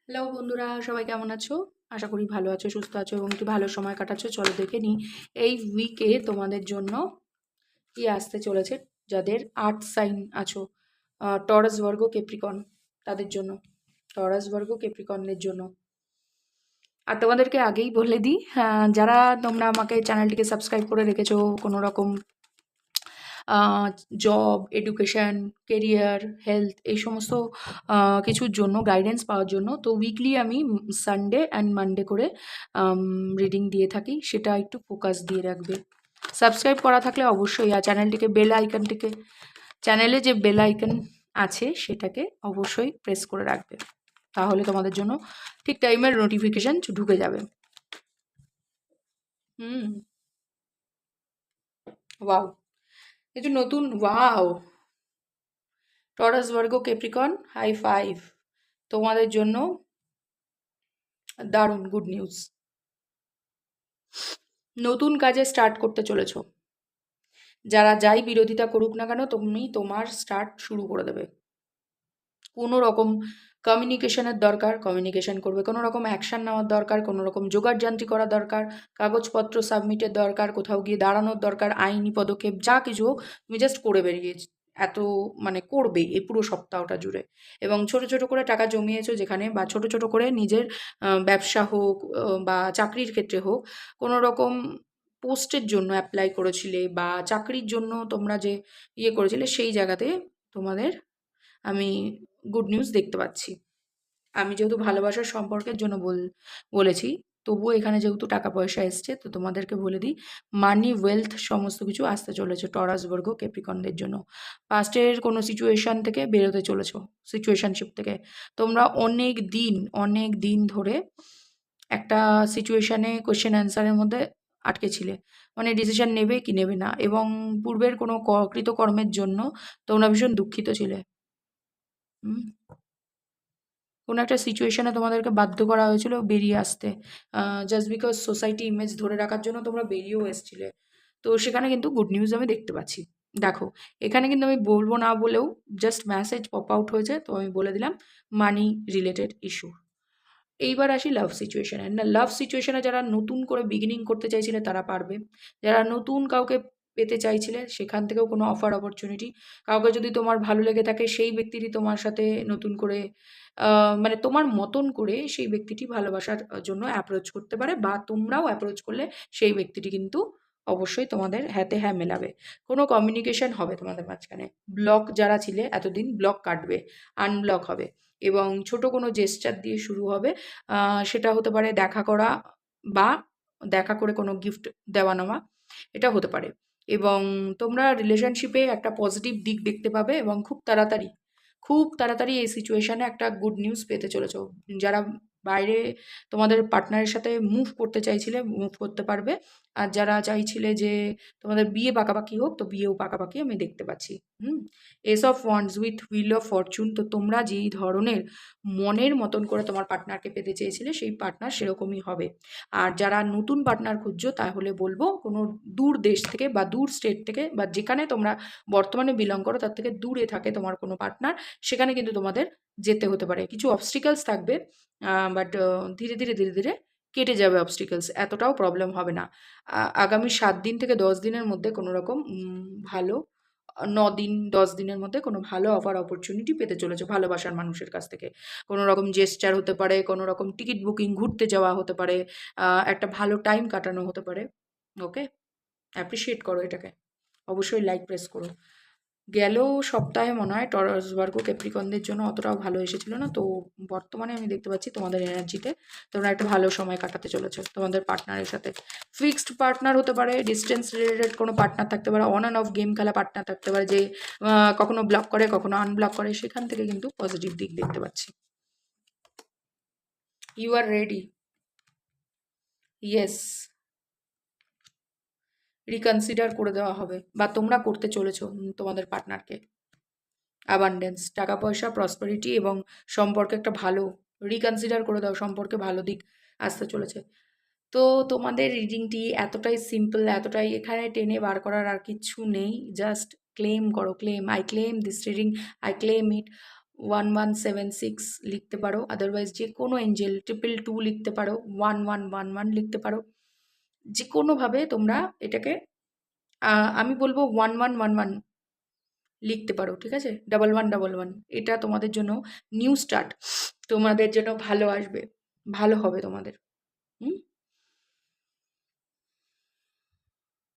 Hello বন্ধুরা, সবাই কেমন আছো? আশা করি ভালো আছো, সুস্থ আছো এবং একটু ভালো সময় কাটাচ্ছো। চলো দেখে নিই এই উইকে তোমাদের জন্য কি আসতে চলেছে। যাদের আর্থ সাইন আছো, টরাস, ভার্গো, ক্যাপ্রিকন, তাদের জন্য, টরাস, ভার্গো, ক্যাপ্রিকনদের জন্য। আর তোমাদেরকে আগেই বলে দিই, যারা তোমরা আমাকে চ্যানেলটিকে সাবস্ক্রাইব করে রেখেছো কোনো রকম জব, এডুকেশন, কেরিয়ার, হেলথ এই সমস্ত কিছুর জন্য গাইডেন্স পাওয়ার জন্য, তো উইকলি আমি সানডে অ্যান্ড মানডে করে রিডিং দিয়ে থাকি। সেটা একটু ফোকাস দিয়ে রাখবে। সাবস্ক্রাইব করা থাকলে অবশ্যই, আর চ্যানেলে যে বেল আইকন আছে সেটাকে অবশ্যই প্রেস করে রাখবে। তাহলে তোমাদের জন্য ঠিক টাইমের নোটিফিকেশান ঢুকে যাবে। হুম। ওয়াও, এই যে নতুন, wow, Taurus, Virgo, Capricorn, high five. তোমাদের জন্য দারুণ গুড নিউজ। নতুন কাজে স্টার্ট করতে চলেছো। যারা যাই বিরোধিতা করুক না কেন, তুমি তোমার স্টার্ট শুরু করে দেবে। কোনো রকম কমিউনিকেশনের দরকার, কমিউনিকেশন করবে। কোনো রকম অ্যাকশন নেওয়ার দরকার, কোনো রকম জোগাড়যন্ত্রী করা দরকার, কাগজপত্র সাবমিটের দরকার, কোথাও গিয়ে দাঁড়ানোর দরকার, আইনি পদক্ষেপ যা কিছু হোক, তুমি জাস্ট করে বেরিয়েছ। এত মানে করবে এই পুরো সপ্তাহটা জুড়ে। এবং ছোট ছোট করে টাকা জমিয়েছো যেখানে, বা ছোট ছোট করে নিজের ব্যবসা হোক বা চাকরির ক্ষেত্রে হোক, কোনো রকম পোস্টের জন্য অ্যাপ্লাই করেছিলে বা চাকরির জন্য তোমরা যে করেছিলে, সেই জায়গাতে তোমাদের আমি গুড নিউজ দেখতে পাচ্ছি। আমি যেহেতু ভালোবাসার সম্পর্কের জন্য বলেছি, তবুও এখানে যেহেতু টাকা পয়সা এসছে, তো তোমাদেরকে বলে দিই, মানি, ওয়েলথ সমস্ত কিছু আসতে চলেছে টরাস, ভার্গো, ক্যাপ্রিকনদের জন্য। পাস্টের কোনো সিচুয়েশন থেকে বেরোতে চলেছো, সিচুয়েশনশিপ থেকে। তোমরা অনেক দিন ধরে একটা সিচুয়েশনে কোয়েশ্চেন অ্যান্সারের মধ্যে আটকে ছিলে, মানে ডিসিশন নেবে কি নেবে না, এবং পূর্বের কোনো কৃতকর্মের জন্য তোমরা ভীষণ দুঃখিত ছিলে। হুম। কোনো একটা সিচুয়েশনে তোমাদেরকে বাধ্য করা হয়েছিল বেরিয়ে আসতে, জাস্ট বিকজ সোসাইটি ইমেজ ধরে রাখার জন্য তোমরা বেরিয়েও এসেছিলে। তো সেখানে কিন্তু গুড নিউজ আমি দেখতে পাচ্ছি। দেখো, এখানে কিন্তু আমি বলবো না বলেও জাস্ট মেসেজ পপ আউট হয়েছে, তো আমি বলে দিলাম মানি রিলেটেড ইস্যু। এইবার আসি লাভ সিচুয়েশনে। না, লাভ সিচুয়েশনে যারা নতুন করে বিগিনিং করতে চাইছিলে তারা পারবে। যারা নতুন কাউকে পেতে চাইছিলে, সেখান থেকেও কোনো অফার অপরচুনিটি, কাউকে যদি তোমার ভালো লেগে থাকে, সেই ব্যক্তিটি তোমার সাথে নতুন করে মানে তোমার মতন করে সেই ব্যক্তিটি ভালোবাসার জন্য অ্যাপ্রোচ করতে পারে, বা তোমরাও অ্যাপ্রোচ করলে সেই ব্যক্তিটি কিন্তু অবশ্যই তোমাদের হ্যাঁতে হ্যাঁ মেলাবে। কোনো কমিউনিকেশন হবে তোমাদের মাঝখানে। ব্লক যারা ছিলে এতদিন, ব্লক কাটবে, আনব্লক হবে, এবং ছোট কোনো জেস্চার দিয়ে শুরু হবে। সেটা হতে পারে দেখা করা, বা দেখা করে কোনো গিফট দেওয়া নেওয়া, এটা হতে পারে। এবং তোমরা রিলেশনশিপে একটা পজিটিভ দিক দেখতে পাবে, এবং খুব তাড়াতাড়ি এই সিচুয়েশনে একটা গুড নিউজ পেতে চলেছো। যারা বাইরে তোমাদের পার্টনারের সাথে মুভ করতে চাইছিলে, মুভ করতে পারবে। আর যারা চাইছিলে যে তোমাদের বিয়ে পাকাপাকি হোক, তো বিয়েও পাকাপাকি আমি দেখতে পাচ্ছি। Hmm. Ace of wands with wheel of fortune, তো তোমরা যেই ধরনের মনের মতন করে তোমার পার্টনারকে পেতে চেয়েছিলে, সেই পার্টনার সেরকমই হবে। আর যারা নতুন পার্টনার খুঁজছো, তাহলে বলবো কোনো দূর দেশ থেকে বা দূর স্টেট থেকে, বা যেখানে তোমরা বর্তমানে বিলং করো তার থেকে দূরে থাকে তোমার কোনো পার্টনার, সেখানে কিন্তু তোমাদের যেতে হতে পারে। কিছু অবস্টিকেলস থাকবে, বাট ধীরে ধীরে কেটে যাবে অবস্টিকেলস, এতটাও প্রবলেম হবে না। আগামী 7 দিন থেকে 10 দিনের মধ্যে কোনো রকম ভালো, 9 দিন 10 দিনের মধ্যে কোনো ভালো অফার অপরচুনিটি পেতে চলেছো ভালোবাসার মানুষের কাছ থেকে। কোনো রকম জেস্চার হতে পারে, কোনো রকম টিকিট বুকিং, ঘুরতে যাওয়া হতে পারে, একটা ভালো টাইম কাটানো হতে পারে। ওকে, অ্যাপ্রিসিয়েট করো এটাকে, অবশ্যই লাইক প্রেস করো। গেল সপ্তাহে মনে হয় টরাস, ভার্গো, ক্যাপ্রিকনদের জন্য অতটাও ভালো এসেছিল না, তো বর্তমানে আমি দেখতে পাচ্ছি তোমাদের এনার্জিতে তোমরা একটা ভালো সময় কাটাতে চলেছো তোমাদের পার্টনারের সাথে। ফিক্সড পার্টনার হতে পারে, ডিস্টেন্স রিলেটেড কোনো পার্টনার থাকতে পারে, অন অ্যান্ড অফ গেম খেলা পার্টনার থাকতে পারে, যে কখনো ব্লক করে কখনো আনব্লক করে, সেখান থেকে কিন্তু পজিটিভ দিক দেখতে পাচ্ছি। You are ready. Yes, reconsider করে দেওয়া হবে, বা তোমরা করতে চলেছো তোমাদের পার্টনারকে। অ্যাবান্ডেন্স, টাকা পয়সা, প্রসপারিটি এবং সম্পর্কে একটা ভালো, রিকনসিডার করে দাও, সম্পর্কে ভালো দিক আসতে চলেছে। তো তোমাদের রিডিংটি এতটাই সিম্পল, এতটাই, এখানে টেনে বার করার আর কিচ্ছু নেই। জাস্ট ক্লেম করো, claim, I claim this reading, I claim ইট। 1176 লিখতে পারো, আদারওয়াইজ যে কোনো এঞ্জেল 222 লিখতে পারো, 1111 লিখতে পারো। যে কোনোভাবে তোমরা এটাকে আমি বলবো 1111 লিখতে পারো, ঠিক আছে? 1111 এটা তোমাদের জন্য নিউ স্টার্ট, তোমাদের জন্য ভালো আসবে, ভালো হবে তোমাদের। হুম?